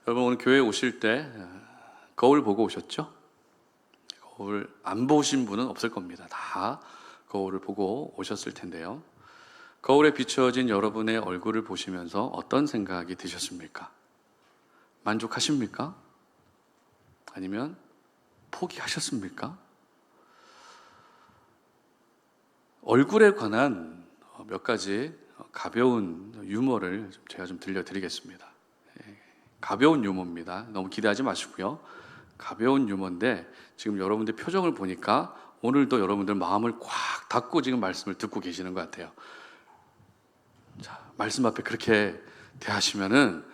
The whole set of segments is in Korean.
여러분 오늘 교회에 오실 때 거울 보고 오셨죠? 거울 안 보신 분은 없을 겁니다. 다 거울을 보고 오셨을 텐데요. 거울에 비추어진 여러분의 얼굴을 보시면서 어떤 생각이 드셨습니까? 만족하십니까? 아니면 포기하셨습니까? 얼굴에 관한 몇 가지 가벼운 유머를 제가 좀 들려드리겠습니다. 가벼운 유머입니다. 너무 기대하지 마시고요. 가벼운 유머인데 지금 여러분들 표정을 보니까 오늘도 여러분들 마음을 꽉 닫고 지금 말씀을 듣고 계시는 것 같아요. 자, 말씀 앞에 그렇게 대하시면은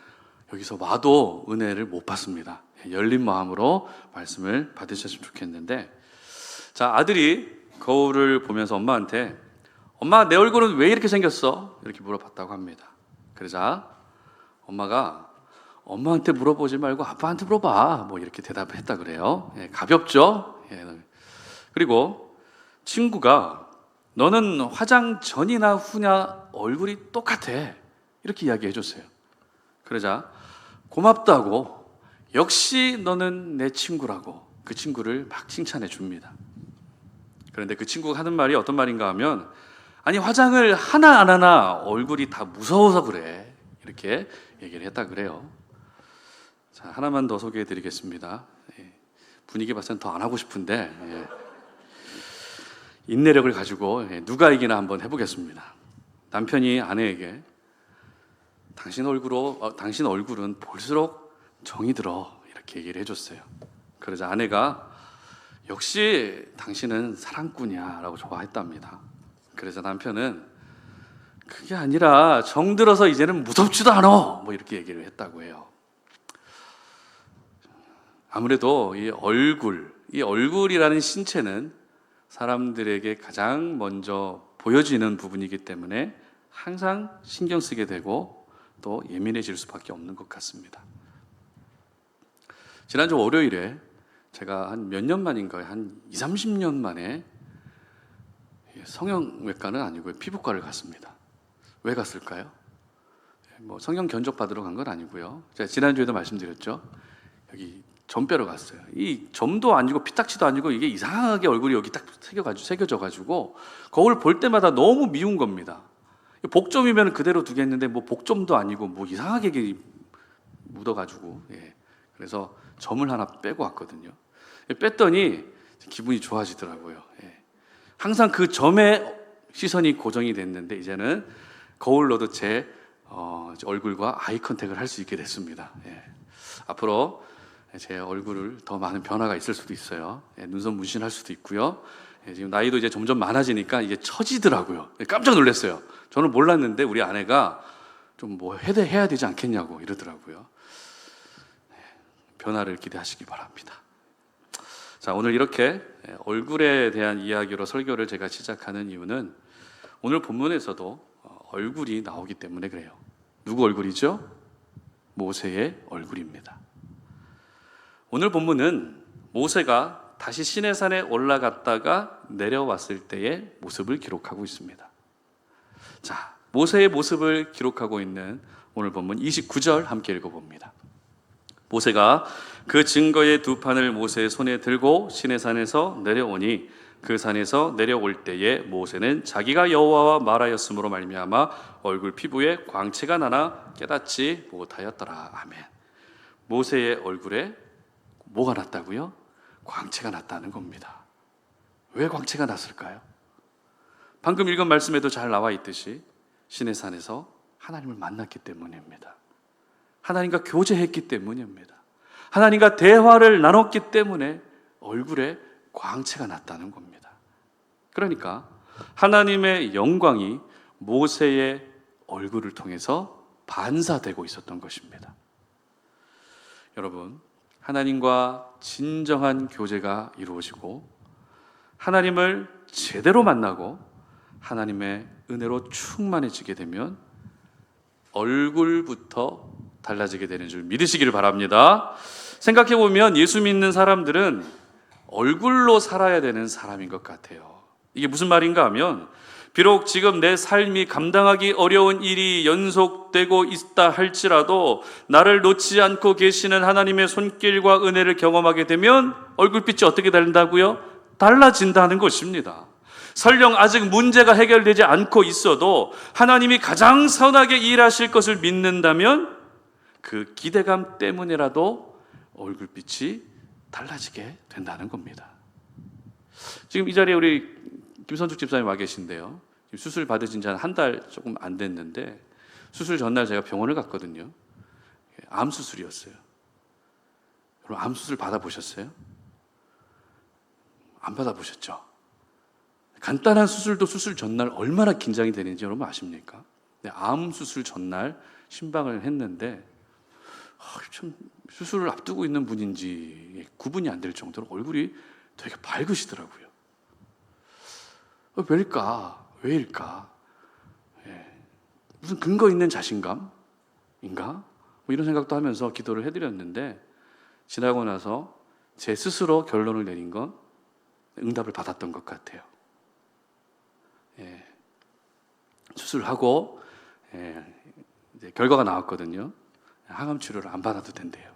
여기서 와도 은혜를 못 받습니다. 열린 마음으로 말씀을 받으셨으면 좋겠는데, 자, 아들이 거울을 보면서 엄마한테 엄마 내 얼굴은 왜 이렇게 생겼어? 이렇게 물어봤다고 합니다. 그러자 엄마가 엄마한테 물어보지 말고 아빠한테 물어봐 뭐 이렇게 대답을 했다 그래요. 가볍죠? 그리고 친구가 너는 화장 전이나 후냐 얼굴이 똑같아 이렇게 이야기해 줬어요. 그러자 고맙다고 역시 너는 내 친구라고 그 친구를 막 칭찬해 줍니다. 그런데 그 친구가 하는 말이 어떤 말인가 하면 아니 화장을 하나 안 하나 얼굴이 다 무서워서 그래 이렇게 얘기를 했다 그래요. 자, 하나만 더 소개해 드리겠습니다. 분위기 봐서는 더 안 하고 싶은데 인내력을 가지고 누가 이기나 한번 해보겠습니다. 남편이 아내에게 당신 얼굴은 볼수록 정이 들어 이렇게 얘기를 해줬어요. 그러자 아내가 역시 당신은 사랑꾼이야 라고 좋아했답니다. 그래서 남편은 그게 아니라 정들어서 이제는 무섭지도 않아 뭐 이렇게 얘기를 했다고 해요. 아무래도 이 얼굴이라는 신체는 사람들에게 가장 먼저 보여지는 부분이기 때문에 항상 신경 쓰게 되고 또 예민해질 수밖에 없는 것 같습니다. 지난주 월요일에 제가 한 몇 년 만인가요? 한 20-30년 만에 성형외과는 아니고요. 피부과를 갔습니다. 왜 갔을까요? 뭐 성형 견적 받으러 간 건 아니고요. 제가 지난주에도 말씀드렸죠. 여기 점빼러 갔어요. 이 점도 아니고 피딱지도 아니고 이게 이상하게 얼굴이 여기 딱 새겨져가지고 거울 볼 때마다 너무 미운 겁니다. 복점이면 그대로 두겠는데 뭐 복점도 아니고 뭐 이상하게 묻어가지고 그래서 점을 하나 빼고 왔거든요. 뺐더니 기분이 좋아지더라고요. 항상 그 점에 시선이 고정이 됐는데 이제는 거울로도 제 얼굴과 아이 컨택을 할 수 있게 됐습니다. 앞으로 제 얼굴을 더 많은 변화가 있을 수도 있어요. 눈썹 문신할 수도 있고요. 지금 나이도 이제 점점 많아지니까 이게 처지더라고요. 깜짝 놀랐어요. 저는 몰랐는데 우리 아내가 좀 뭐 해야 되지 않겠냐고 이러더라고요. 변화를 기대하시기 바랍니다. 자, 오늘 이렇게 얼굴에 대한 이야기로 설교를 제가 시작하는 이유는 오늘 본문에서도 얼굴이 나오기 때문에 그래요. 누구 얼굴이죠? 모세의 얼굴입니다. 오늘 본문은 모세가 다시 시내산에 올라갔다가 내려왔을 때의 모습을 기록하고 있습니다. 자, 모세의 모습을 기록하고 있는 오늘 본문 29절 함께 읽어봅니다. 모세가 그 증거의 두 판을 모세의 손에 들고 시내산에서 내려오니 그 산에서 내려올 때에 모세는 자기가 여호와와 말하였으므로 말미암아 얼굴 피부에 광채가 나나 깨닫지 못하였더라. 아멘. 모세의 얼굴에 뭐가 났다고요? 광채가 났다는 겁니다. 왜 광채가 났을까요? 방금 읽은 말씀에도 잘 나와 있듯이 시내산에서 하나님을 만났기 때문입니다. 하나님과 교제했기 때문입니다. 하나님과 대화를 나눴기 때문에 얼굴에 광채가 났다는 겁니다. 그러니까 하나님의 영광이 모세의 얼굴을 통해서 반사되고 있었던 것입니다. 여러분, 하나님과 진정한 교제가 이루어지고 하나님을 제대로 만나고 하나님의 은혜로 충만해지게 되면 얼굴부터 달라지게 되는 줄 믿으시기를 바랍니다. 생각해보면 예수 믿는 사람들은 얼굴로 살아야 되는 사람인 것 같아요. 이게 무슨 말인가 하면 비록 지금 내 삶이 감당하기 어려운 일이 연속되고 있다 할지라도 나를 놓지 않고 계시는 하나님의 손길과 은혜를 경험하게 되면 얼굴빛이 어떻게 된다고요? 달라진다는 것입니다. 설령 아직 문제가 해결되지 않고 있어도 하나님이 가장 선하게 일하실 것을 믿는다면 그 기대감 때문이라도 얼굴빛이 달라지게 된다는 겁니다. 지금 이 자리에 우리 김선숙 집사님 와 계신데요. 수술 받으신 지 한 달 조금 안 됐는데 수술 전날 제가 병원을 갔거든요. 암 수술이었어요. 여러분 암 수술 받아보셨어요? 안 받아보셨죠? 간단한 수술도 수술 전날 얼마나 긴장이 되는지 여러분 아십니까? 암 수술 전날 신방을 했는데 참 수술을 앞두고 있는 분인지 구분이 안 될 정도로 얼굴이 되게 밝으시더라고요. 왜일까? 왜일까? 무슨 근거 있는 자신감인가? 뭐 이런 생각도 하면서 기도를 해드렸는데 지나고 나서 제 스스로 결론을 내린 건 응답을 받았던 것 같아요. 수술하고 이제 결과가 나왔거든요. 항암 치료를 안 받아도 된대요.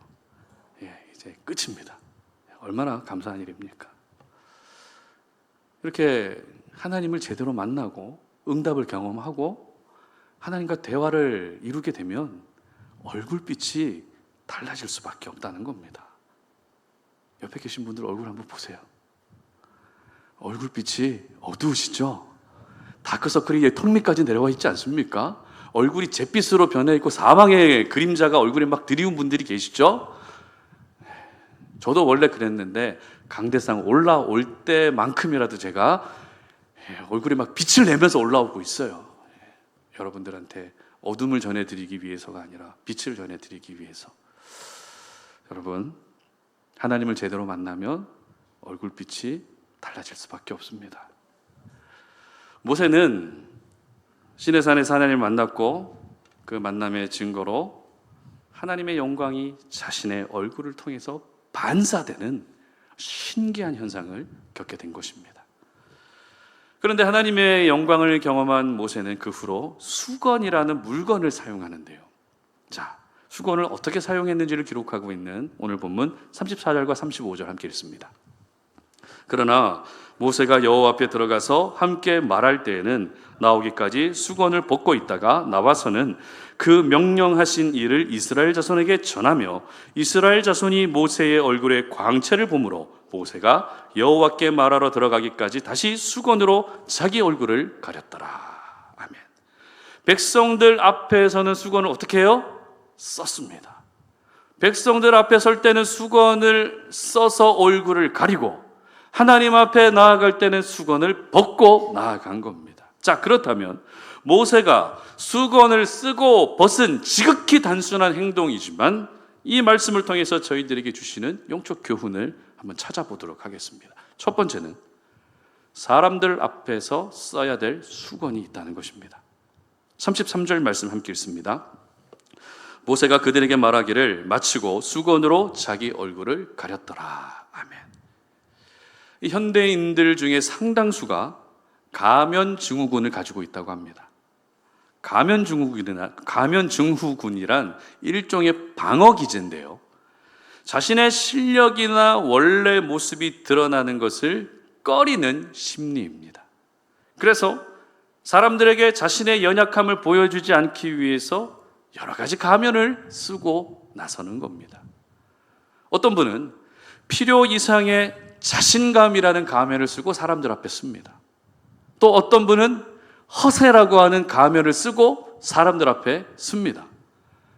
이제 끝입니다. 얼마나 감사한 일입니까? 이렇게 하나님을 제대로 만나고 응답을 경험하고 하나님과 대화를 이루게 되면 얼굴빛이 달라질 수밖에 없다는 겁니다. 옆에 계신 분들 얼굴 한번 보세요. 얼굴빛이 어두우시죠? 다크서클이 턱 밑까지 내려와 있지 않습니까? 얼굴이 잿빛으로 변해 있고 사망의 그림자가 얼굴에 막 드리운 분들이 계시죠? 저도 원래 그랬는데 강대상 올라올 때만큼이라도 제가 얼굴에 막 빛을 내면서 올라오고 있어요. 여러분들한테 어둠을 전해드리기 위해서가 아니라 빛을 전해드리기 위해서. 여러분, 하나님을 제대로 만나면 얼굴빛이 달라질 수밖에 없습니다. 모세는 시내산에서 하나님을 만났고 그 만남의 증거로 하나님의 영광이 자신의 얼굴을 통해서 반사되는 신기한 현상을 겪게 된 것입니다. 그런데 하나님의 영광을 경험한 모세는 그 후로 수건이라는 물건을 사용하는데요. 자, 수건을 어떻게 사용했는지를 기록하고 있는 오늘 본문 34절과 35절 함께 읽습니다. 그러나 모세가 여호와 앞에 들어가서 함께 말할 때에는 나오기까지 수건을 벗고 있다가 나와서는 그 명령하신 일을 이스라엘 자손에게 전하며 이스라엘 자손이 모세의 얼굴에 광채를 보므로 모세가 여호와께 말하러 들어가기까지 다시 수건으로 자기 얼굴을 가렸더라. 아멘. 백성들 앞에서는 수건을 어떻게 해요? 썼습니다. 백성들 앞에 설 때는 수건을 써서 얼굴을 가리고 하나님 앞에 나아갈 때는 수건을 벗고 나아간 겁니다. 자, 그렇다면 모세가 수건을 쓰고 벗은 지극히 단순한 행동이지만 이 말씀을 통해서 저희들에게 주시는 영적 교훈을 한번 찾아보도록 하겠습니다. 첫 번째는 사람들 앞에서 써야 될 수건이 있다는 것입니다. 33절 말씀 함께 읽습니다. 모세가 그들에게 말하기를 마치고 수건으로 자기 얼굴을 가렸더라. 아멘. 이 현대인들 중에 상당수가 가면 증후군을 가지고 있다고 합니다. 가면 증후군이란 일종의 방어 기제인데요. 자신의 실력이나 원래 모습이 드러나는 것을 꺼리는 심리입니다. 그래서 사람들에게 자신의 연약함을 보여주지 않기 위해서 여러 가지 가면을 쓰고 나서는 겁니다. 어떤 분은 필요 이상의 자신감이라는 가면을 쓰고 사람들 앞에 씁니다. 또 어떤 분은 허세라고 하는 가면을 쓰고 사람들 앞에 씁니다.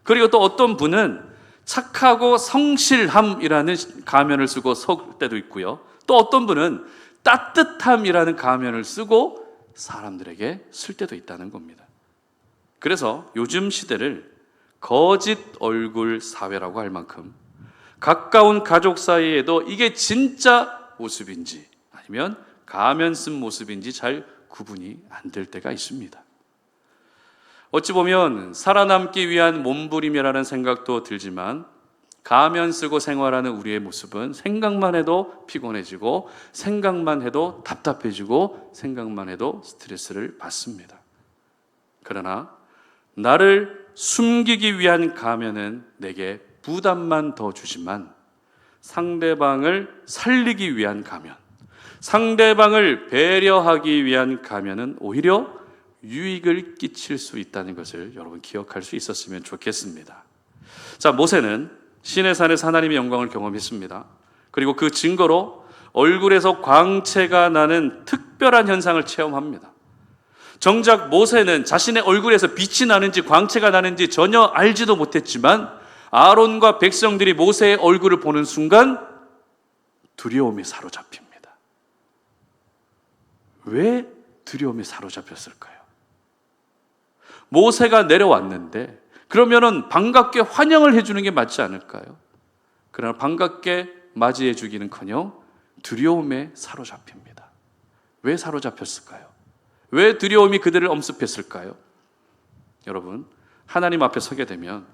그리고 또 어떤 분은 착하고 성실함이라는 가면을 쓰고 설 때도 있고요. 또 어떤 분은 따뜻함이라는 가면을 쓰고 사람들에게 쓸 때도 있다는 겁니다. 그래서 요즘 시대를 거짓 얼굴 사회라고 할 만큼 가까운 가족 사이에도 이게 진짜 모습인지 아니면 가면 쓴 모습인지 잘 구분이 안 될 때가 있습니다. 어찌 보면 살아남기 위한 몸부림이라는 생각도 들지만 가면 쓰고 생활하는 우리의 모습은 생각만 해도 피곤해지고, 생각만 해도 답답해지고, 생각만 해도 스트레스를 받습니다. 그러나 나를 숨기기 위한 가면은 내게 부담만 더 주지만, 상대방을 살리기 위한 가면, 상대방을 배려하기 위한 가면은 오히려 유익을 끼칠 수 있다는 것을 여러분 기억할 수 있었으면 좋겠습니다. 자, 모세는 시내산에서 하나님의 영광을 경험했습니다. 그리고 그 증거로 얼굴에서 광채가 나는 특별한 현상을 체험합니다. 정작 모세는 자신의 얼굴에서 빛이 나는지 광채가 나는지 전혀 알지도 못했지만, 아론과 백성들이 모세의 얼굴을 보는 순간 두려움에 사로잡힙니다. 왜 두려움에 사로잡혔을까요? 모세가 내려왔는데 그러면은 반갑게 환영을 해주는 게 맞지 않을까요? 그러나 반갑게 맞이해 주기는커녕 두려움에 사로잡힙니다. 왜 사로잡혔을까요? 왜 두려움이 그들을 엄습했을까요? 여러분, 하나님 앞에 서게 되면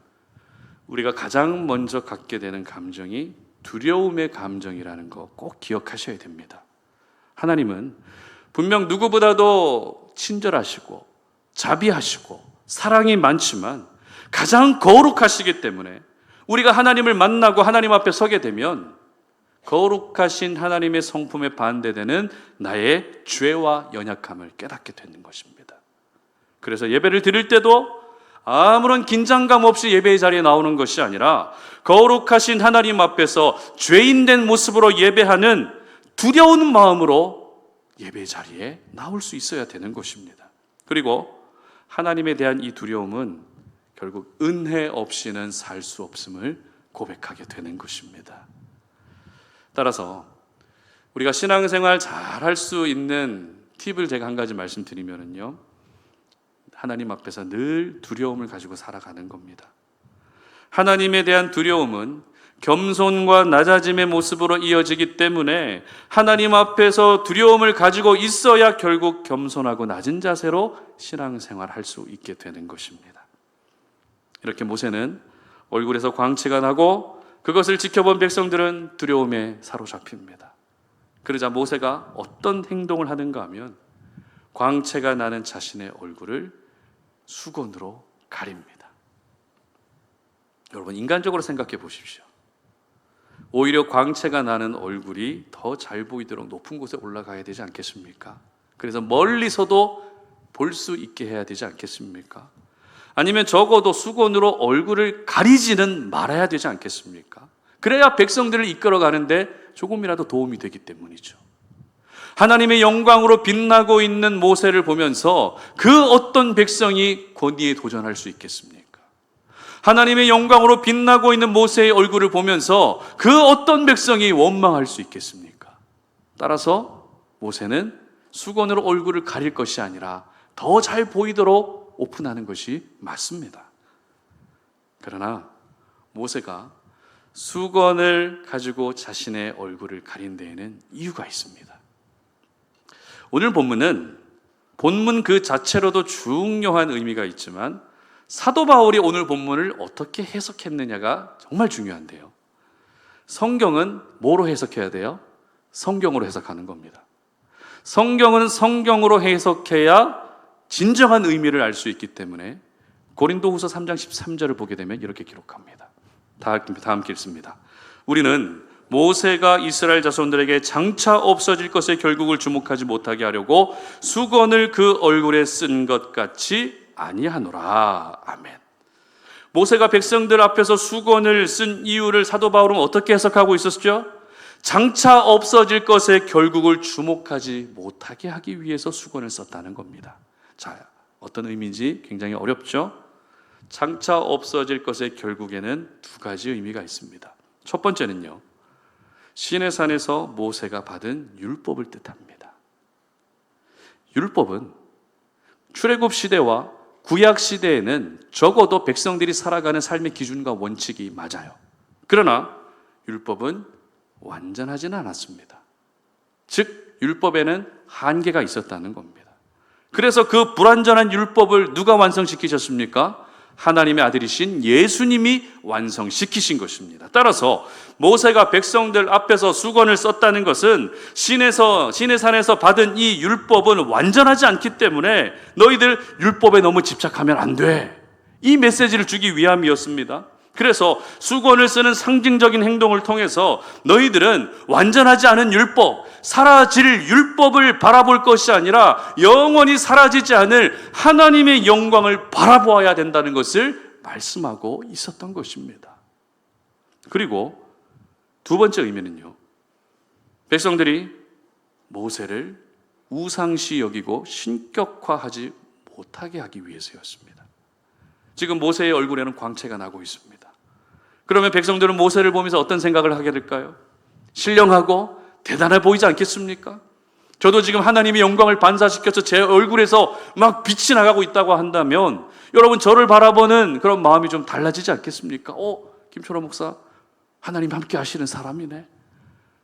우리가 가장 먼저 갖게 되는 감정이 두려움의 감정이라는 거 꼭 기억하셔야 됩니다. 하나님은 분명 누구보다도 친절하시고 자비하시고 사랑이 많지만 가장 거룩하시기 때문에 우리가 하나님을 만나고 하나님 앞에 서게 되면 거룩하신 하나님의 성품에 반대되는 나의 죄와 연약함을 깨닫게 되는 것입니다. 그래서 예배를 드릴 때도 아무런 긴장감 없이 예배의 자리에 나오는 것이 아니라 거룩하신 하나님 앞에서 죄인된 모습으로 예배하는 두려운 마음으로 예배의 자리에 나올 수 있어야 되는 것입니다. 그리고 하나님에 대한 이 두려움은 결국 은혜 없이는 살 수 없음을 고백하게 되는 것입니다. 따라서 우리가 신앙생활 잘할 수 있는 팁을 제가 한 가지 말씀드리면요, 하나님 앞에서 늘 두려움을 가지고 살아가는 겁니다. 하나님에 대한 두려움은 겸손과 낮아짐의 모습으로 이어지기 때문에 하나님 앞에서 두려움을 가지고 있어야 결국 겸손하고 낮은 자세로 신앙생활할 수 있게 되는 것입니다. 이렇게 모세는 얼굴에서 광채가 나고 그것을 지켜본 백성들은 두려움에 사로잡힙니다. 그러자 모세가 어떤 행동을 하는가 하면 광채가 나는 자신의 얼굴을 수건으로 가립니다. 여러분, 인간적으로 생각해 보십시오. 오히려 광채가 나는 얼굴이 더 잘 보이도록 높은 곳에 올라가야 되지 않겠습니까? 그래서 멀리서도 볼 수 있게 해야 되지 않겠습니까? 아니면 적어도 수건으로 얼굴을 가리지는 말아야 되지 않겠습니까? 그래야 백성들을 이끌어 가는데 조금이라도 도움이 되기 때문이죠. 하나님의 영광으로 빛나고 있는 모세를 보면서 그 어떤 백성이 권위에 도전할 수 있겠습니까? 하나님의 영광으로 빛나고 있는 모세의 얼굴을 보면서 그 어떤 백성이 원망할 수 있겠습니까? 따라서 모세는 수건으로 얼굴을 가릴 것이 아니라 더 잘 보이도록 오픈하는 것이 맞습니다. 그러나 모세가 수건을 가지고 자신의 얼굴을 가린 데에는 이유가 있습니다. 오늘 본문은 본문 그 자체로도 중요한 의미가 있지만 사도 바울이 오늘 본문을 어떻게 해석했느냐가 정말 중요한데요. 성경은 뭐로 해석해야 돼요? 성경으로 해석하는 겁니다. 성경은 성경으로 해석해야 진정한 의미를 알 수 있기 때문에 고린도후서 3장 13절을 보게 되면 이렇게 기록합니다. 다 함께 읽습니다. 우리는 모세가 이스라엘 자손들에게 장차 없어질 것의 결국을 주목하지 못하게 하려고 수건을 그 얼굴에 쓴 것 같이 아니하노라. 아멘. 모세가 백성들 앞에서 수건을 쓴 이유를 사도 바울은 어떻게 해석하고 있었죠? 장차 없어질 것의 결국을 주목하지 못하게 하기 위해서 수건을 썼다는 겁니다. 자, 어떤 의미인지 굉장히 어렵죠? 장차 없어질 것의 결국에는 두 가지 의미가 있습니다. 첫 번째는요, 시내산에서 모세가 받은 율법을 뜻합니다. 율법은 출애굽 시대와 구약 시대에는 적어도 백성들이 살아가는 삶의 기준과 원칙이 맞아요. 그러나 율법은 완전하지는 않았습니다. 즉 율법에는 한계가 있었다는 겁니다. 그래서 그 불완전한 율법을 누가 완성시키셨습니까? 하나님의 아들이신 예수님이 완성시키신 것입니다. 따라서 모세가 백성들 앞에서 수건을 썼다는 것은 신의 산에서 받은 이 율법은 완전하지 않기 때문에 너희들 율법에 너무 집착하면 안 돼. 이 메시지를 주기 위함이었습니다. 그래서 수건을 쓰는 상징적인 행동을 통해서 너희들은 완전하지 않은 율법, 사라질 율법을 바라볼 것이 아니라 영원히 사라지지 않을 하나님의 영광을 바라보아야 된다는 것을 말씀하고 있었던 것입니다. 그리고 두 번째 의미는요, 백성들이 모세를 우상시 여기고 신격화하지 못하게 하기 위해서였습니다. 지금 모세의 얼굴에는 광채가 나고 있습니다. 그러면 백성들은 모세를 보면서 어떤 생각을 하게 될까요? 신령하고 대단해 보이지 않겠습니까? 저도 지금 하나님의 영광을 반사시켜서 제 얼굴에서 막 빛이 나가고 있다고 한다면 여러분 저를 바라보는 그런 마음이 좀 달라지지 않겠습니까? 김초라 목사 하나님 함께 하시는 사람이네,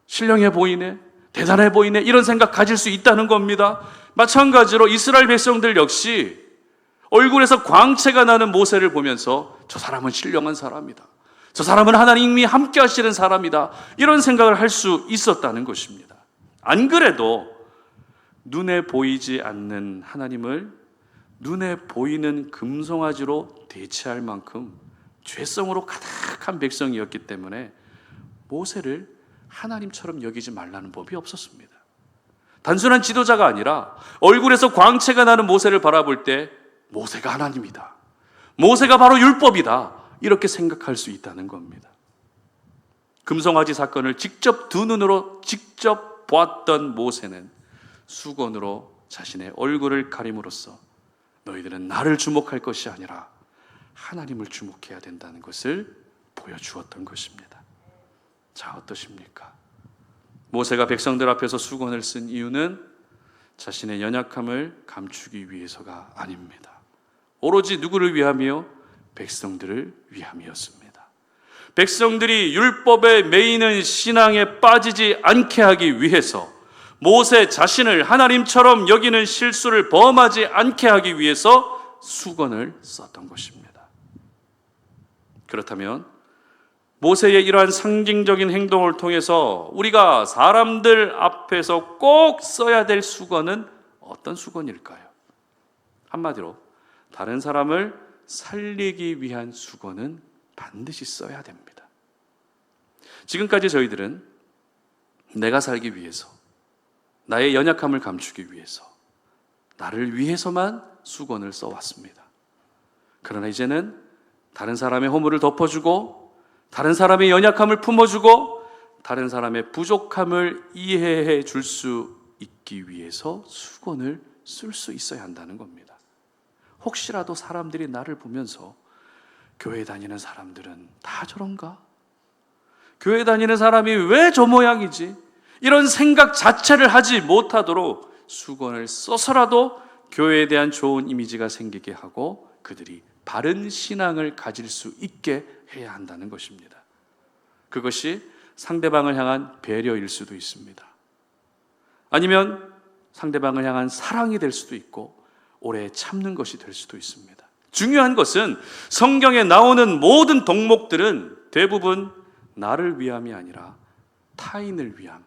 신령해 보이네, 대단해 보이네, 이런 생각 가질 수 있다는 겁니다. 마찬가지로 이스라엘 백성들 역시 얼굴에서 광채가 나는 모세를 보면서 저 사람은 신령한 사람이다, 저 사람은 하나님이 함께 하시는 사람이다, 이런 생각을 할 수 있었다는 것입니다. 안 그래도 눈에 보이지 않는 하나님을 눈에 보이는 금송아지로 대체할 만큼 죄성으로 가득한 백성이었기 때문에 모세를 하나님처럼 여기지 말라는 법이 없었습니다. 단순한 지도자가 아니라 얼굴에서 광채가 나는 모세를 바라볼 때 모세가 하나님이다, 모세가 바로 율법이다, 이렇게 생각할 수 있다는 겁니다. 금송아지 사건을 직접 두 눈으로 직접 보았던 모세는 수건으로 자신의 얼굴을 가림으로써 너희들은 나를 주목할 것이 아니라 하나님을 주목해야 된다는 것을 보여주었던 것입니다. 자, 어떠십니까? 모세가 백성들 앞에서 수건을 쓴 이유는 자신의 연약함을 감추기 위해서가 아닙니다. 오로지 누구를 위함이요? 백성들을 위함이었습니다. 백성들이 율법에 매이는 신앙에 빠지지 않게 하기 위해서, 모세 자신을 하나님처럼 여기는 실수를 범하지 않게 하기 위해서 수건을 썼던 것입니다. 그렇다면 모세의 이러한 상징적인 행동을 통해서 우리가 사람들 앞에서 꼭 써야 될 수건은 어떤 수건일까요? 한마디로 다른 사람을 살리기 위한 수건은 반드시 써야 됩니다. 지금까지 저희들은 내가 살기 위해서, 나의 연약함을 감추기 위해서, 나를 위해서만 수건을 써왔습니다. 그러나 이제는 다른 사람의 허물을 덮어주고, 다른 사람의 연약함을 품어주고, 다른 사람의 부족함을 이해해 줄 수 있기 위해서 수건을 쓸 수 있어야 한다는 겁니다. 혹시라도 사람들이 나를 보면서 교회 다니는 사람들은 다 저런가? 교회 다니는 사람이 왜 저 모양이지? 이런 생각 자체를 하지 못하도록 수건을 써서라도 교회에 대한 좋은 이미지가 생기게 하고 그들이 바른 신앙을 가질 수 있게 해야 한다는 것입니다. 그것이 상대방을 향한 배려일 수도 있습니다. 아니면 상대방을 향한 사랑이 될 수도 있고 오래 참는 것이 될 수도 있습니다. 중요한 것은 성경에 나오는 모든 덕목들은 대부분 나를 위함이 아니라 타인을 위함,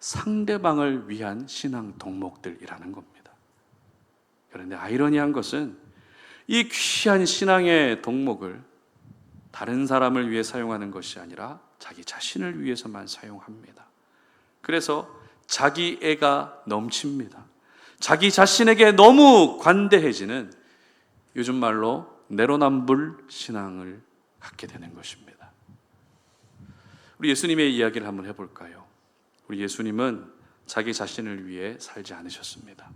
상대방을 위한 신앙 덕목들이라는 겁니다. 그런데 아이러니한 것은 이 귀한 신앙의 덕목을 다른 사람을 위해 사용하는 것이 아니라 자기 자신을 위해서만 사용합니다. 그래서 자기애가 넘칩니다. 자기 자신에게 너무 관대해지는, 요즘 말로 내로남불 신앙을 갖게 되는 것입니다. 우리 예수님의 이야기를 한번 해볼까요? 우리 예수님은 자기 자신을 위해 살지 않으셨습니다.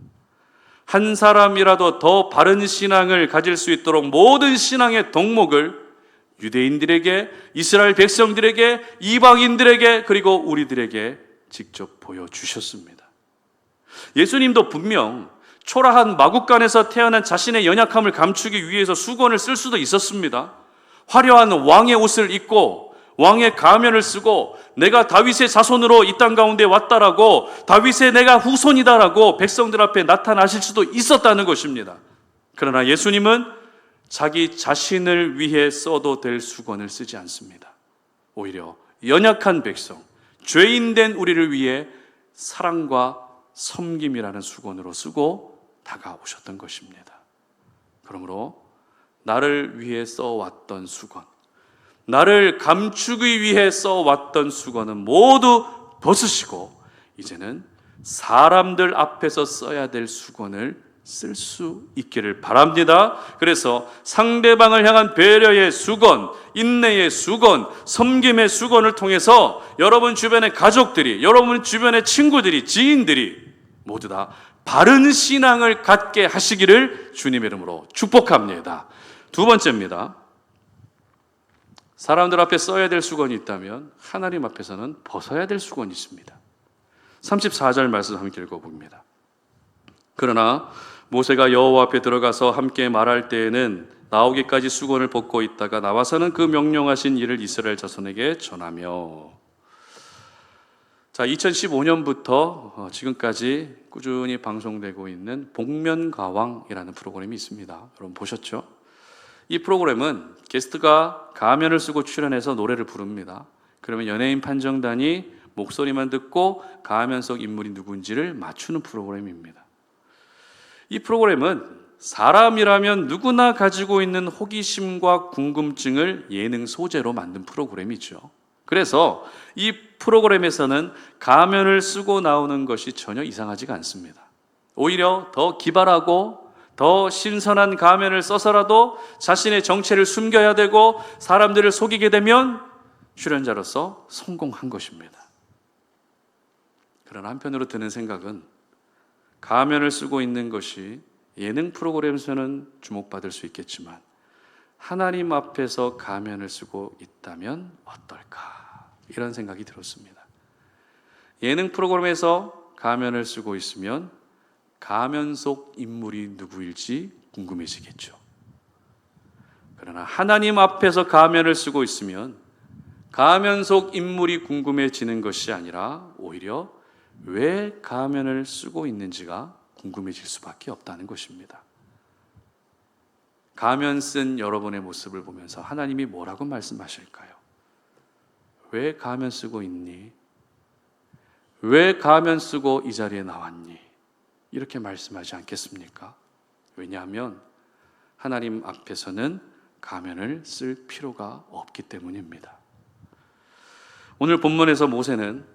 한 사람이라도 더 바른 신앙을 가질 수 있도록 모든 신앙의 덕목을 유대인들에게, 이스라엘 백성들에게, 이방인들에게, 그리고 우리들에게 직접 보여주셨습니다. 예수님도 분명 초라한 마국간에서 태어난 자신의 연약함을 감추기 위해서 수건을 쓸 수도 있었습니다. 화려한 왕의 옷을 입고 왕의 가면을 쓰고 내가 다윗의 자손으로 이 땅 가운데 왔다라고, 다윗의 내가 후손이다라고 백성들 앞에 나타나실 수도 있었다는 것입니다. 그러나 예수님은 자기 자신을 위해 써도 될 수건을 쓰지 않습니다. 오히려 연약한 백성, 죄인된 우리를 위해 사랑과 섬김이라는 수건으로 쓰고 다가오셨던 것입니다. 그러므로 나를 위해 써왔던 수건, 나를 감추기 위해 써왔던 수건은 모두 벗으시고 이제는 사람들 앞에서 써야 될 수건을 쓸 수 있기를 바랍니다. 그래서 상대방을 향한 배려의 수건, 인내의 수건, 섬김의 수건을 통해서 여러분 주변의 가족들이, 여러분 주변의 친구들이, 지인들이 모두 다 바른 신앙을 갖게 하시기를 주님의 이름으로 축복합니다. 두 번째입니다. 사람들 앞에 써야 될 수건이 있다면 하나님 앞에서는 벗어야 될 수건이 있습니다. 34절 말씀 함께 읽어봅니다. 그러나 모세가 여호와 앞에 들어가서 함께 말할 때에는 나오기까지 수건을 벗고 있다가 나와서는 그 명령하신 일을 이스라엘 자손에게 전하며. 자, 2015년부터 지금까지 꾸준히 방송되고 있는 복면가왕이라는 프로그램이 있습니다. 여러분 보셨죠? 이 프로그램은 게스트가 가면을 쓰고 출연해서 노래를 부릅니다. 그러면 연예인 판정단이 목소리만 듣고 가면 속 인물이 누군지를 맞추는 프로그램입니다. 이 프로그램은 사람이라면 누구나 가지고 있는 호기심과 궁금증을 예능 소재로 만든 프로그램이죠. 그래서 이 프로그램에서는 가면을 쓰고 나오는 것이 전혀 이상하지가 않습니다. 오히려 더 기발하고 더 신선한 가면을 써서라도 자신의 정체를 숨겨야 되고 사람들을 속이게 되면 출연자로서 성공한 것입니다. 그러나 한편으로 드는 생각은 가면을 쓰고 있는 것이 예능 프로그램에서는 주목받을 수 있겠지만 하나님 앞에서 가면을 쓰고 있다면 어떨까? 이런 생각이 들었습니다. 예능 프로그램에서 가면을 쓰고 있으면 가면 속 인물이 누구일지 궁금해지겠죠. 그러나 하나님 앞에서 가면을 쓰고 있으면 가면 속 인물이 궁금해지는 것이 아니라 오히려 왜 가면을 쓰고 있는지가 궁금해질 수밖에 없다는 것입니다. 가면 쓴 여러분의 모습을 보면서 하나님이 뭐라고 말씀하실까요? 왜 가면 쓰고 있니? 왜 가면 쓰고 이 자리에 나왔니? 이렇게 말씀하지 않겠습니까? 왜냐하면 하나님 앞에서는 가면을 쓸 필요가 없기 때문입니다. 오늘 본문에서 모세는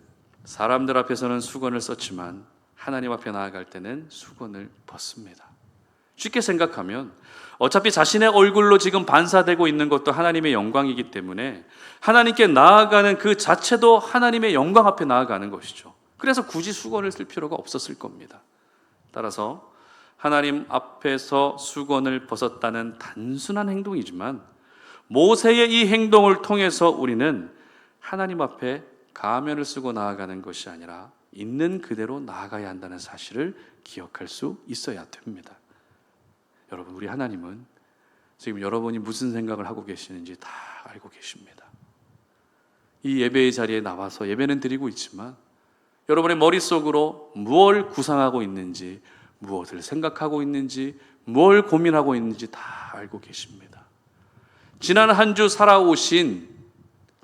사람들 앞에서는 수건을 썼지만 하나님 앞에 나아갈 때는 수건을 벗습니다. 쉽게 생각하면 어차피 자신의 얼굴로 지금 반사되고 있는 것도 하나님의 영광이기 때문에 하나님께 나아가는 그 자체도 하나님의 영광 앞에 나아가는 것이죠. 그래서 굳이 수건을 쓸 필요가 없었을 겁니다. 따라서 하나님 앞에서 수건을 벗었다는 단순한 행동이지만 모세의 이 행동을 통해서 우리는 하나님 앞에 가면을 쓰고 나아가는 것이 아니라 있는 그대로 나아가야 한다는 사실을 기억할 수 있어야 됩니다. 여러분, 우리 하나님은 지금 여러분이 무슨 생각을 하고 계시는지 다 알고 계십니다. 이 예배의 자리에 나와서 예배는 드리고 있지만 여러분의 머릿속으로 무엇을 구상하고 있는지, 무엇을 생각하고 있는지, 뭘 고민하고 있는지 다 알고 계십니다. 지난 한 주 살아오신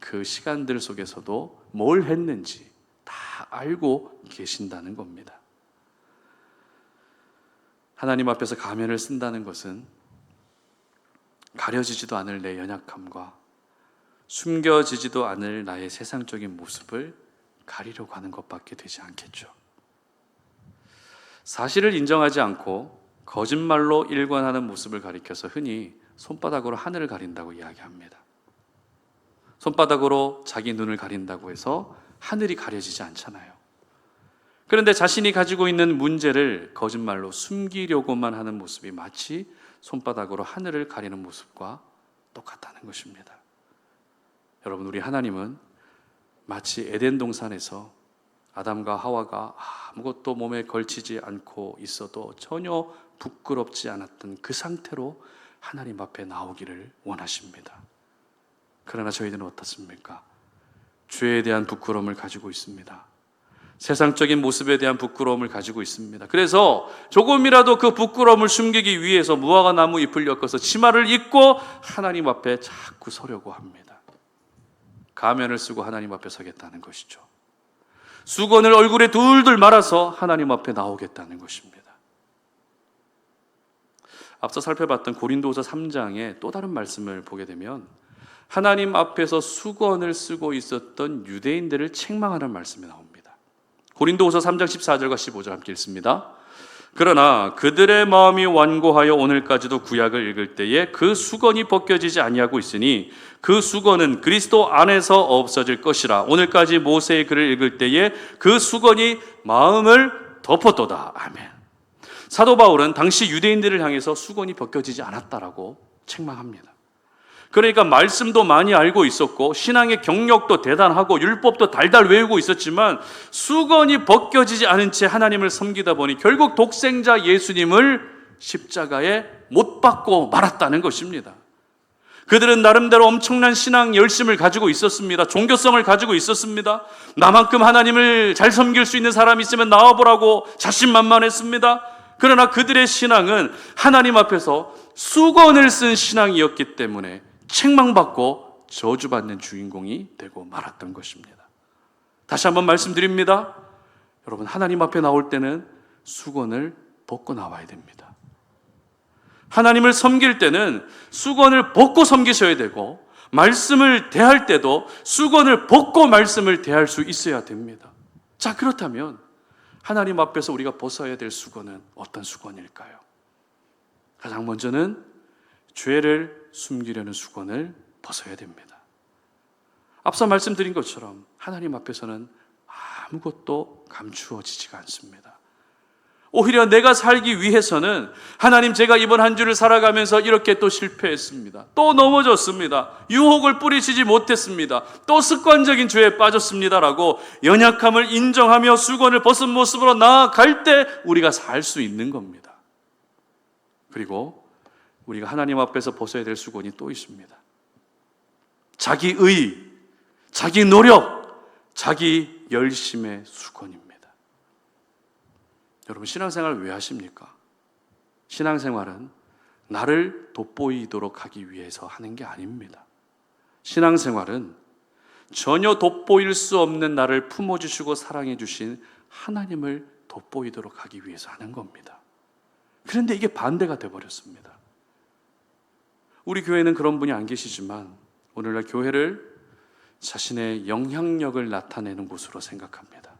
그 시간들 속에서도 뭘 했는지 다 알고 계신다는 겁니다. 하나님 앞에서 가면을 쓴다는 것은 가려지지도 않을 내 연약함과 숨겨지지도 않을 나의 세상적인 모습을 가리려고 하는 것밖에 되지 않겠죠. 사실을 인정하지 않고 거짓말로 일관하는 모습을 가리켜서 흔히 손바닥으로 하늘을 가린다고 이야기합니다. 손바닥으로 자기 눈을 가린다고 해서 하늘이 가려지지 않잖아요. 그런데 자신이 가지고 있는 문제를 거짓말로 숨기려고만 하는 모습이 마치 손바닥으로 하늘을 가리는 모습과 똑같다는 것입니다. 여러분, 우리 하나님은 마치 에덴 동산에서 아담과 하와가 아무것도 몸에 걸치지 않고 있어도 전혀 부끄럽지 않았던 그 상태로 하나님 앞에 나오기를 원하십니다. 그러나 저희들은 어떻습니까? 죄에 대한 부끄러움을 가지고 있습니다. 세상적인 모습에 대한 부끄러움을 가지고 있습니다. 그래서 조금이라도 그 부끄러움을 숨기기 위해서 무화과 나무 잎을 엮어서 치마를 입고 하나님 앞에 자꾸 서려고 합니다. 가면을 쓰고 하나님 앞에 서겠다는 것이죠. 수건을 얼굴에 둘둘 말아서 하나님 앞에 나오겠다는 것입니다. 앞서 살펴봤던 고린도후서 3장의 또 다른 말씀을 보게 되면 하나님 앞에서 수건을 쓰고 있었던 유대인들을 책망하는 말씀이 나옵니다. 고린도후서 3장 14절과 15절 함께 읽습니다. 그러나 그들의 마음이 완고하여 오늘까지도 구약을 읽을 때에 그 수건이 벗겨지지 아니하고 있으니 그 수건은 그리스도 안에서 없어질 것이라. 오늘까지 모세의 글을 읽을 때에 그 수건이 마음을 덮었도다. 아멘. 사도 바울은 당시 유대인들을 향해서 수건이 벗겨지지 않았다라고 책망합니다. 그러니까 말씀도 많이 알고 있었고 신앙의 경력도 대단하고 율법도 달달 외우고 있었지만 수건이 벗겨지지 않은 채 하나님을 섬기다 보니 결국 독생자 예수님을 십자가에 못 박고 말았다는 것입니다. 그들은 나름대로 엄청난 신앙 열심을 가지고 있었습니다. 종교성을 가지고 있었습니다. 나만큼 하나님을 잘 섬길 수 있는 사람이 있으면 나와보라고 자신만만했습니다. 그러나 그들의 신앙은 하나님 앞에서 수건을 쓴 신앙이었기 때문에 책망받고 저주받는 주인공이 되고 말았던 것입니다. 다시 한번 말씀드립니다. 여러분, 하나님 앞에 나올 때는 수건을 벗고 나와야 됩니다. 하나님을 섬길 때는 수건을 벗고 섬기셔야 되고 말씀을 대할 때도 수건을 벗고 말씀을 대할 수 있어야 됩니다. 자, 그렇다면 하나님 앞에서 우리가 벗어야 될 수건은 어떤 수건일까요? 가장 먼저는 죄를 숨기려는 수건을 벗어야 됩니다. 앞서 말씀드린 것처럼 하나님 앞에서는 아무것도 감추어지지가 않습니다. 오히려 내가 살기 위해서는 하나님, 제가 이번 한 주를 살아가면서 이렇게 또 실패했습니다. 또 넘어졌습니다. 유혹을 뿌리치지 못했습니다. 또 습관적인 죄에 빠졌습니다라고 연약함을 인정하며 수건을 벗은 모습으로 나아갈 때 우리가 살 수 있는 겁니다. 그리고 우리가 하나님 앞에서 벗어야 될 수건이 또 있습니다. 자기의, 자기 노력, 자기 열심의 수건입니다. 여러분, 신앙생활 왜 하십니까? 신앙생활은 나를 돋보이도록 하기 위해서 하는 게 아닙니다. 신앙생활은 전혀 돋보일 수 없는 나를 품어주시고 사랑해주신 하나님을 돋보이도록 하기 위해서 하는 겁니다. 그런데 이게 반대가 되어버렸습니다. 우리 교회는 그런 분이 안 계시지만 오늘날 교회를 자신의 영향력을 나타내는 곳으로 생각합니다.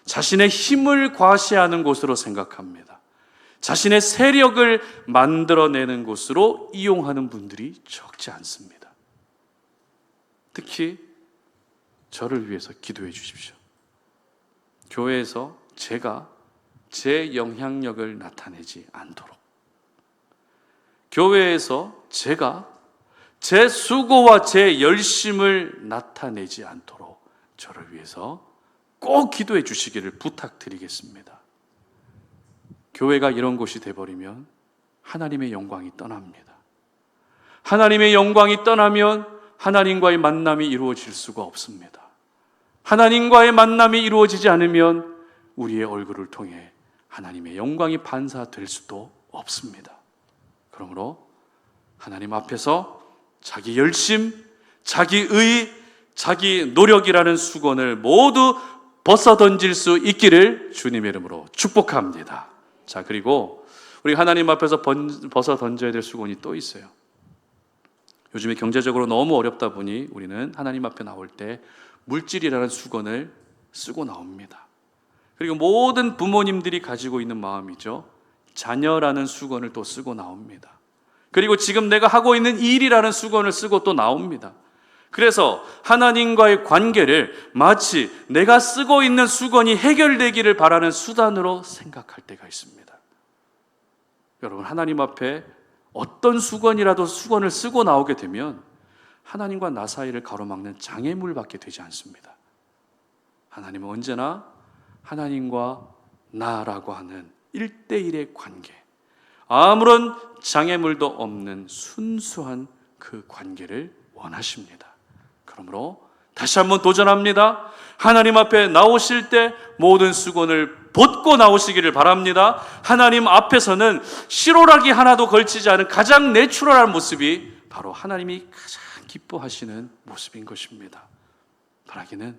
자신의 힘을 과시하는 곳으로 생각합니다. 자신의 세력을 만들어내는 곳으로 이용하는 분들이 적지 않습니다. 특히 저를 위해서 기도해 주십시오. 교회에서 제가 제 영향력을 나타내지 않도록, 교회에서 제가 제 수고와 제 열심을 나타내지 않도록 저를 위해서 꼭 기도해 주시기를 부탁드리겠습니다. 교회가 이런 곳이 돼버리면 하나님의 영광이 떠납니다. 하나님의 영광이 떠나면 하나님과의 만남이 이루어질 수가 없습니다. 하나님과의 만남이 이루어지지 않으면 우리의 얼굴을 통해 하나님의 영광이 반사될 수도 없습니다. 그러므로 하나님 앞에서 자기 열심, 자기 의, 자기 노력이라는 수건을 모두 벗어 던질 수 있기를 주님의 이름으로 축복합니다. 자, 그리고 우리 하나님 앞에서 벗어 던져야 될 수건이 또 있어요. 요즘에 경제적으로 너무 어렵다 보니 우리는 하나님 앞에 나올 때 물질이라는 수건을 쓰고 나옵니다. 그리고 모든 부모님들이 가지고 있는 마음이죠. 자녀라는 수건을 또 쓰고 나옵니다. 그리고 지금 내가 하고 있는 일이라는 수건을 쓰고 또 나옵니다. 그래서 하나님과의 관계를 마치 내가 쓰고 있는 수건이 해결되기를 바라는 수단으로 생각할 때가 있습니다. 여러분, 하나님 앞에 어떤 수건이라도 수건을 쓰고 나오게 되면 하나님과 나 사이를 가로막는 장애물밖에 되지 않습니다. 하나님은 언제나 하나님과 나라고 하는 1대1의 관계, 아무런 장애물도 없는 순수한 그 관계를 원하십니다. 그러므로 다시 한번 도전합니다. 하나님 앞에 나오실 때 모든 수건을 벗고 나오시기를 바랍니다. 하나님 앞에서는 실오라기 하나도 걸치지 않은 가장 내추럴한 모습이 바로 하나님이 가장 기뻐하시는 모습인 것입니다. 바라기는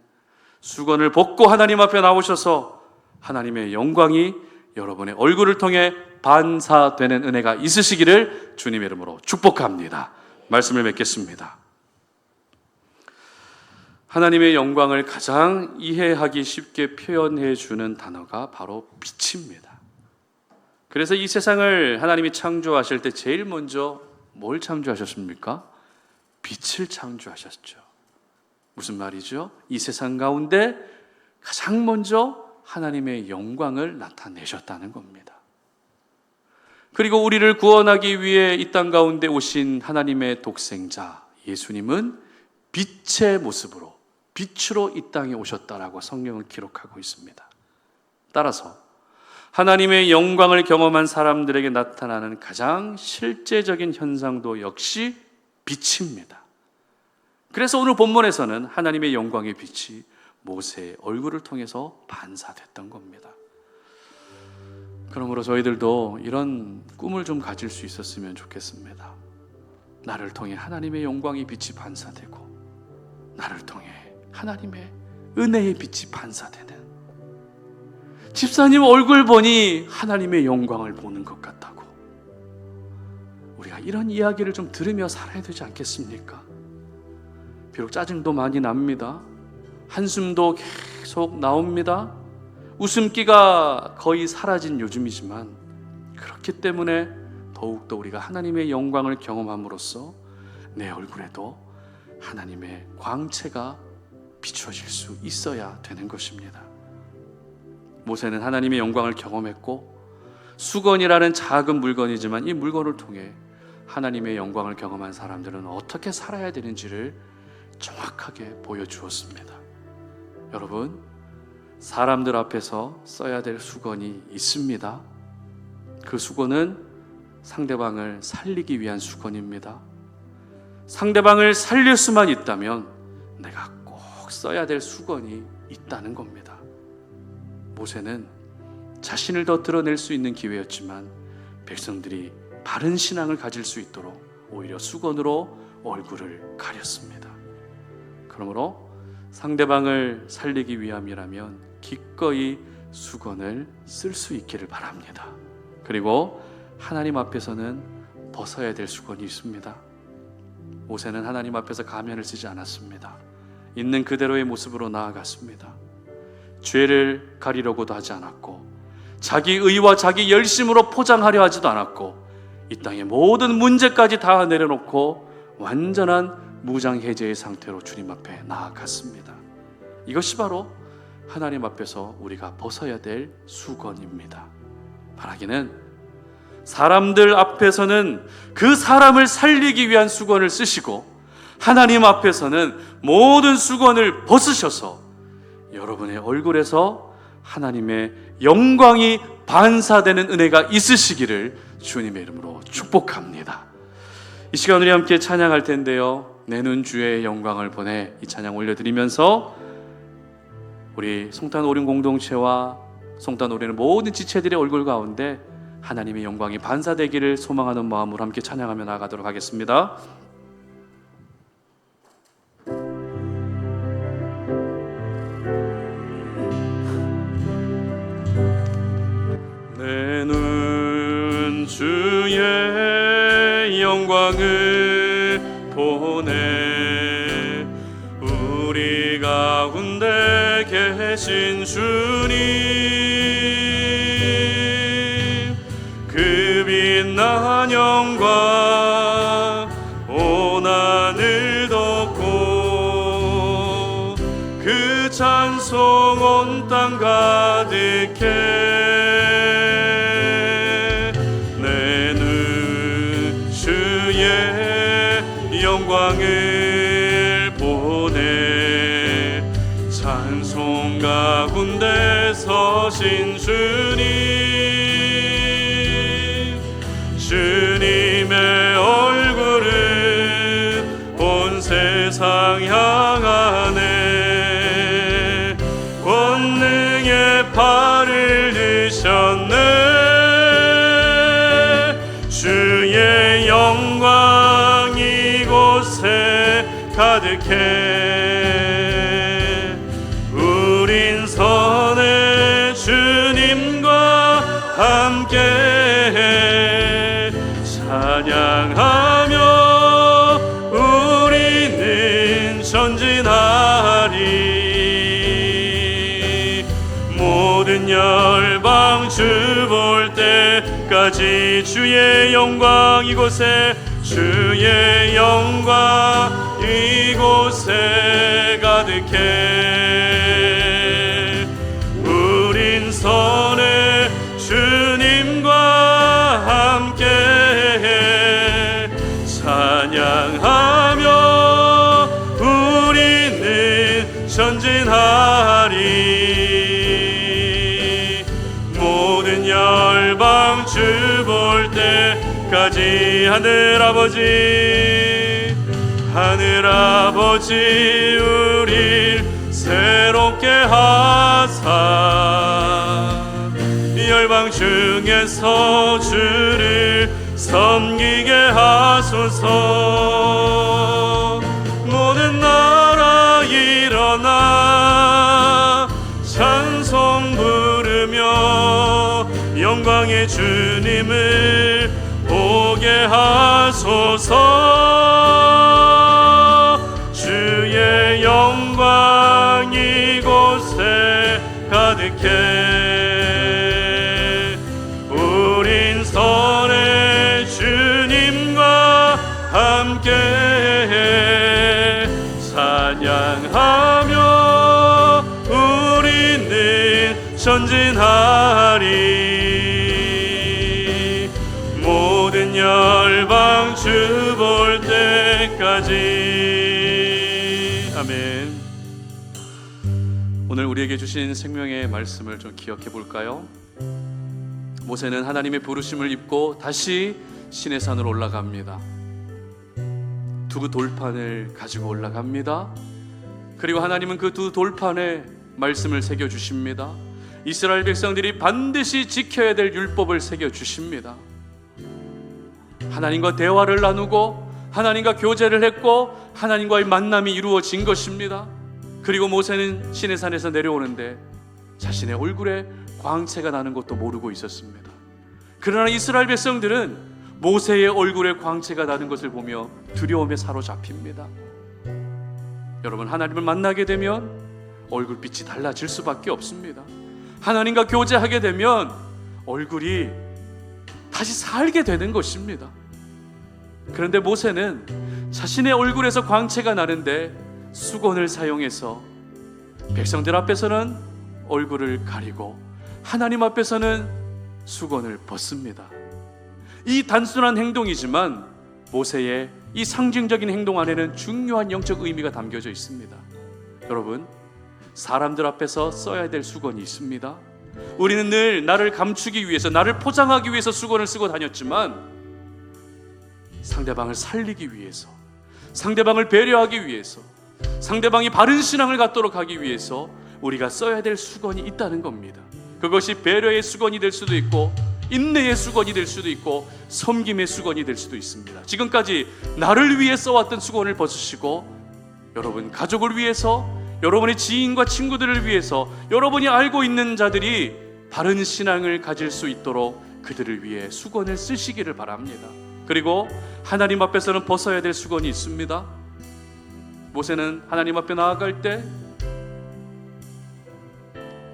수건을 벗고 하나님 앞에 나오셔서 하나님의 영광이 여러분의 얼굴을 통해 반사되는 은혜가 있으시기를 주님의 이름으로 축복합니다. 말씀을 맺겠습니다. 하나님의 영광을 가장 이해하기 쉽게 표현해 주는 단어가 바로 빛입니다. 그래서 이 세상을 하나님이 창조하실 때 제일 먼저 뭘 창조하셨습니까? 빛을 창조하셨죠. 무슨 말이죠? 이 세상 가운데 가장 먼저 하나님의 영광을 나타내셨다는 겁니다. 그리고 우리를 구원하기 위해 이 땅 가운데 오신 하나님의 독생자 예수님은 빛의 모습으로, 빛으로 이 땅에 오셨다라고 성경은 기록하고 있습니다. 따라서 하나님의 영광을 경험한 사람들에게 나타나는 가장 실제적인 현상도 역시 빛입니다. 그래서 오늘 본문에서는 하나님의 영광의 빛이 모세의 얼굴을 통해서 반사됐던 겁니다. 그러므로 저희들도 이런 꿈을 좀 가질 수 있었으면 좋겠습니다. 나를 통해 하나님의 영광의 빛이 반사되고, 나를 통해 하나님의 은혜의 빛이 반사되는, 집사님 얼굴 보니 하나님의 영광을 보는 것 같다고, 우리가 이런 이야기를 좀 들으며 살아야 되지 않겠습니까? 비록 짜증도 많이 납니다. 한숨도 계속 나옵니다. 웃음기가 거의 사라진 요즘이지만, 그렇기 때문에 더욱더 우리가 하나님의 영광을 경험함으로써 내 얼굴에도 하나님의 광채가 비추어질 수 있어야 되는 것입니다. 모세는 하나님의 영광을 경험했고, 수건이라는 작은 물건이지만 이 물건을 통해 하나님의 영광을 경험한 사람들은 어떻게 살아야 되는지를 정확하게 보여주었습니다. 여러분, 사람들 앞에서 써야 될 수건이 있습니다. 그 수건은 상대방을 살리기 위한 수건입니다. 상대방을 살릴 수만 있다면 내가 꼭 써야 될 수건이 있다는 겁니다. 모세는 자신을 더 드러낼 수 있는 기회였지만 백성들이 바른 신앙을 가질 수 있도록 오히려 수건으로 얼굴을 가렸습니다. 그러므로 상대방을 살리기 위함이라면 기꺼이 수건을 쓸 수 있기를 바랍니다. 그리고 하나님 앞에서는 벗어야 될 수건이 있습니다. 모세는 하나님 앞에서 가면을 쓰지 않았습니다. 있는 그대로의 모습으로 나아갔습니다. 죄를 가리려고도 하지 않았고, 자기 의와 자기 열심으로 포장하려 하지도 않았고, 이 땅의 모든 문제까지 다 내려놓고 완전한 무장해제의 상태로 주님 앞에 나아갔습니다. 이것이 바로 하나님 앞에서 우리가 벗어야 될 수건입니다. 바라기는 사람들 앞에서는 그 사람을 살리기 위한 수건을 쓰시고, 하나님 앞에서는 모든 수건을 벗으셔서 여러분의 얼굴에서 하나님의 영광이 반사되는 은혜가 있으시기를 주님의 이름으로 축복합니다. 이 시간 우리 함께 찬양할 텐데요, 내는 주의 영광을 보내, 이 찬양 올려드리면서 우리 송탄 오륜 공동체와 송탄 오륜의 모든 지체들의 얼굴 가운데 하나님의 영광이 반사되기를 소망하는 마음으로 함께 찬양하며 나아가도록 하겠습니다. 내는 주의 영광을 보내, 우리 가운데 계신 주님, 그 빛난 영광 온 하늘 덮고, 그 찬송 온 땅 가득해. 영광을 보내, 찬송 가운데 서신 주님, 주님의 얼굴을 온 세상 향하네. 발을 드셨네. 주의 영광 이곳에 가득해. 우린 선의 주님과 함께 찬양하며 우리는 전진하리. 모든 열방 주 볼 때까지 주의 영광 이곳에, 주의 영광 이곳에 가득해. 우린 선의 주님과 함께 찬양하며 우리는 전진하리. 모든 열방 주 볼 때까지 하늘 아버지 우릴 새롭게 하사 열방 중에서 주를 섬기게 하소서. 모든 나라 일어나 찬송 부르며 영광의 주님을 보게 하소서. 주의 영광 이곳에 가득해. 우린 선의 주님과 함께 찬양하며 우리는 전진하리. 모든 열방 주 볼 때까지. 아멘. 오늘 우리에게 주신 생명의 말씀을 좀 기억해 볼까요? 모세는 하나님의 부르심을 입고 다시 시내산으로 올라갑니다. 두 돌판을 가지고 올라갑니다. 그리고 하나님은 그 두 돌판에 말씀을 새겨주십니다. 이스라엘 백성들이 반드시 지켜야 될 율법을 새겨주십니다. 하나님과 대화를 나누고 하나님과 교제를 했고 하나님과의 만남이 이루어진 것입니다. 그리고 모세는 시내산에서 내려오는데 자신의 얼굴에 광채가 나는 것도 모르고 있었습니다. 그러나 이스라엘 백성들은 모세의 얼굴에 광채가 나는 것을 보며 두려움에 사로잡힙니다. 여러분, 하나님을 만나게 되면 얼굴빛이 달라질 수밖에 없습니다. 하나님과 교제하게 되면 얼굴이 다시 살게 되는 것입니다. 그런데 모세는 자신의 얼굴에서 광채가 나는데 수건을 사용해서 백성들 앞에서는 얼굴을 가리고 하나님 앞에서는 수건을 벗습니다. 이 단순한 행동이지만 모세의 이 상징적인 행동 안에는 중요한 영적 의미가 담겨져 있습니다. 여러분, 사람들 앞에서 써야 될 수건이 있습니다. 우리는 늘 나를 감추기 위해서, 나를 포장하기 위해서 수건을 쓰고 다녔지만 상대방을 살리기 위해서, 상대방을 배려하기 위해서, 상대방이 바른 신앙을 갖도록 하기 위해서 우리가 써야 될 수건이 있다는 겁니다. 그것이 배려의 수건이 될 수도 있고 인내의 수건이 될 수도 있고 섬김의 수건이 될 수도 있습니다. 지금까지 나를 위해 써왔던 수건을 벗으시고 여러분 가족을 위해서, 여러분의 지인과 친구들을 위해서, 여러분이 알고 있는 자들이 바른 신앙을 가질 수 있도록 그들을 위해 수건을 쓰시기를 바랍니다. 그리고 하나님 앞에서는 벗어야 될 수건이 있습니다. 모세는 하나님 앞에 나아갈 때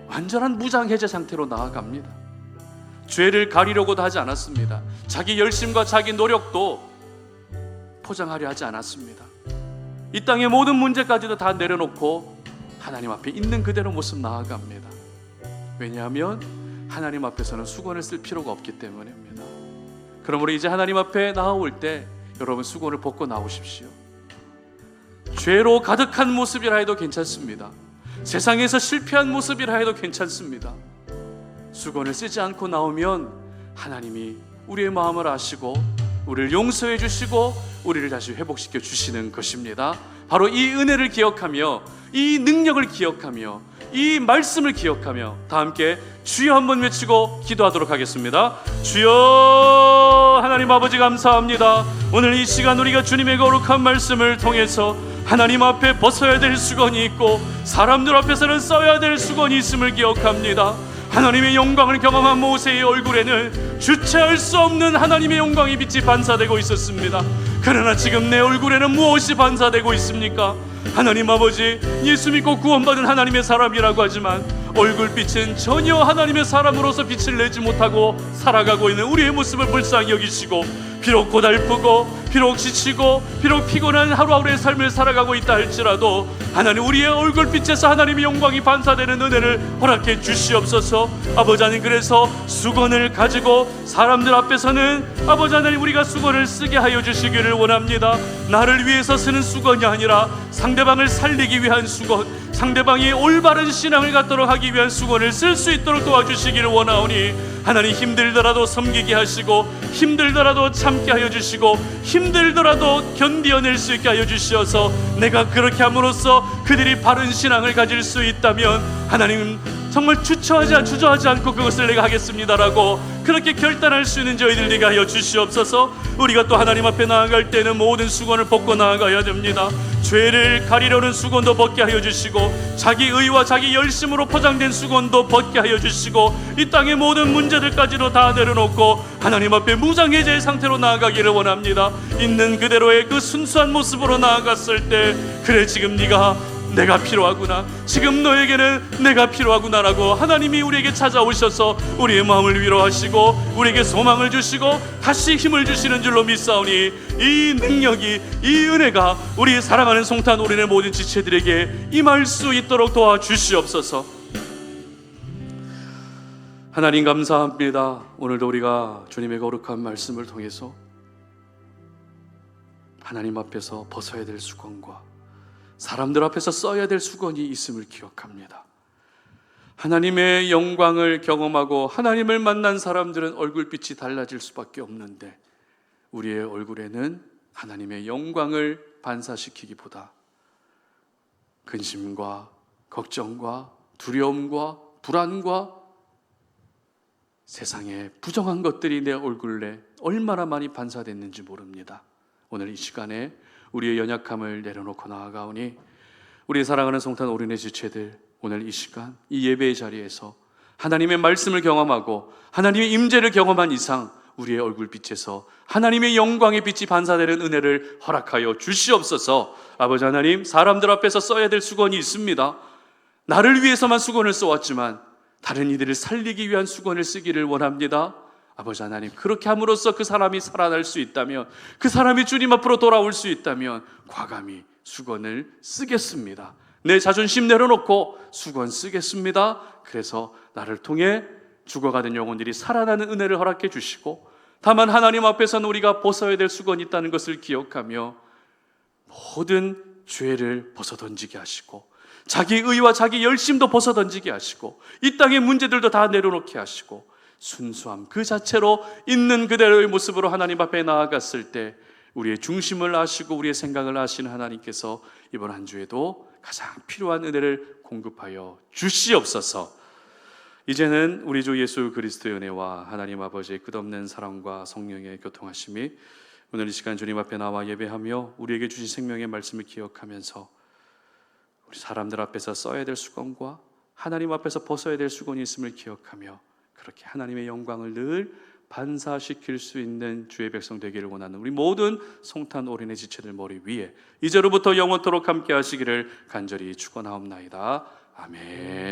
완전한 무장해제 상태로 나아갑니다. 죄를 가리려고도 하지 않았습니다. 자기 열심과 자기 노력도 포장하려 하지 않았습니다. 이 땅의 모든 문제까지도 다 내려놓고 하나님 앞에 있는 그대로 모습 나아갑니다. 왜냐하면 하나님 앞에서는 수건을 쓸 필요가 없기 때문입니다. 그러므로 이제 하나님 앞에 나올 때 여러분 수건을 벗고 나오십시오. 죄로 가득한 모습이라 해도 괜찮습니다. 세상에서 실패한 모습이라 해도 괜찮습니다. 수건을 쓰지 않고 나오면 하나님이 우리의 마음을 아시고 우리를 용서해 주시고 우리를 다시 회복시켜 주시는 것입니다. 바로 이 은혜를 기억하며 이 능력을 기억하며 이 말씀을 기억하며 다 함께 주여 한번 외치고 기도하도록 하겠습니다. 주여, 하나님 아버지 감사합니다. 오늘 이 시간 우리가 주님의 거룩한 말씀을 통해서 하나님 앞에 벗어야 될 수건이 있고 사람들 앞에서는 써야 될 수건이 있음을 기억합니다. 하나님의 영광을 경험한 모세의 얼굴에는 주체할 수 없는 하나님의 영광의 빛이 반사되고 있었습니다. 그러나 지금 내 얼굴에는 무엇이 반사되고 있습니까? 하나님 아버지, 예수 믿고 구원받은 하나님의 사람이라고 하지만 얼굴빛은 전혀 하나님의 사람으로서 빛을 내지 못하고 살아가고 있는 우리의 모습을 불쌍히 여기시고, 비록 고달프고 비록 지치고 비록 피곤한 하루하루의 삶을 살아가고 있다 할지라도 하나님, 우리의 얼굴빛에서 하나님의 영광이 반사되는 은혜를 허락해 주시옵소서. 아버지 하나님, 그래서 수건을 가지고 사람들 앞에서는 아버지 하나님, 우리가 수건을 쓰게 하여 주시기를 원합니다. 나를 위해서 쓰는 수건이 아니라 상대방을 살리기 위한 수건, 상대방이 올바른 신앙을 갖도록 하기 위한 수건을 쓸 수 있도록 도와주시기를 원하오니, 하나님, 힘들더라도 섬기게 하시고 힘들더라도 참게 하여 주시고 힘들더라도 견디어낼 수 있게 하여 주시어서 내가 그렇게 함으로써 그들이 바른 신앙을 가질 수 있다면 하나님, 정말 주저하지 않고 그것을 내가 하겠습니다라고 그렇게 결단할 수 있는 저희들 되게 하여 주시옵소서. 우리가 또 하나님 앞에 나아갈 때는 모든 수건을 벗고 나아가야 됩니다. 죄를 가리려는 수건도 벗게 하여 주시고 자기 의와 자기 열심으로 포장된 수건도 벗게 하여 주시고 이 땅의 모든 문제들까지도 다 내려놓고 하나님 앞에 무장해제의 상태로 나아가기를 원합니다. 있는 그대로의 그 순수한 모습으로 나아갔을 때, 그래, 지금 내가 필요하구나, 지금 너에게는 내가 필요하구나라고 하나님이 우리에게 찾아오셔서 우리의 마음을 위로하시고 우리에게 소망을 주시고 다시 힘을 주시는 줄로 믿사오니, 이 능력이, 이 은혜가 우리 사랑하는 송탄 올인의 모든 지체들에게 임할 수 있도록 도와주시옵소서. 하나님 감사합니다. 오늘도 우리가 주님의 거룩한 말씀을 통해서 하나님 앞에서 벗어야 될 수건과 사람들 앞에서 써야 될 수건이 있음을 기억합니다. 하나님의 영광을 경험하고 하나님을 만난 사람들은 얼굴빛이 달라질 수밖에 없는데, 우리의 얼굴에는 하나님의 영광을 반사시키기보다 근심과 걱정과 두려움과 불안과 세상의 부정한 것들이 내 얼굴에 얼마나 많이 반사됐는지 모릅니다. 오늘 이 시간에 우리의 연약함을 내려놓고 나아가오니, 우리 사랑하는 송탄 올인의 지체들, 오늘 이 시간 이 예배의 자리에서 하나님의 말씀을 경험하고 하나님의 임재를 경험한 이상 우리의 얼굴빛에서 하나님의 영광의 빛이 반사되는 은혜를 허락하여 주시옵소서. 아버지 하나님, 사람들 앞에서 써야 될 수건이 있습니다. 나를 위해서만 수건을 써왔지만 다른 이들을 살리기 위한 수건을 쓰기를 원합니다. 아버지 하나님, 그렇게 함으로써 그 사람이 살아날 수 있다면, 그 사람이 주님 앞으로 돌아올 수 있다면 과감히 수건을 쓰겠습니다. 내 자존심 내려놓고 수건 쓰겠습니다. 그래서 나를 통해 죽어가는 영혼들이 살아나는 은혜를 허락해 주시고, 다만 하나님 앞에서는 우리가 벗어야 될 수건이 있다는 것을 기억하며 모든 죄를 벗어던지게 하시고 자기 의와 자기 열심도 벗어던지게 하시고 이 땅의 문제들도 다 내려놓게 하시고 순수함 그 자체로 있는 그대로의 모습으로 하나님 앞에 나아갔을 때 우리의 중심을 아시고 우리의 생각을 아시는 하나님께서 이번 한 주에도 가장 필요한 은혜를 공급하여 주시옵소서. 이제는 우리 주 예수 그리스도의 은혜와 하나님 아버지의 끝없는 사랑과 성령의 교통하심이 오늘 이 시간 주님 앞에 나와 예배하며 우리에게 주신 생명의 말씀을 기억하면서 우리 사람들 앞에서 써야 될 수건과 하나님 앞에서 벗어야 될 수건이 있음을 기억하며 그렇게 하나님의 영광을 늘 반사시킬 수 있는 주의 백성 되기를 원하는 우리 모든 송탄 올인의 지체들 머리 위에 이제로부터 영원토록 함께 하시기를 간절히 축원하옵나이다. 아멘.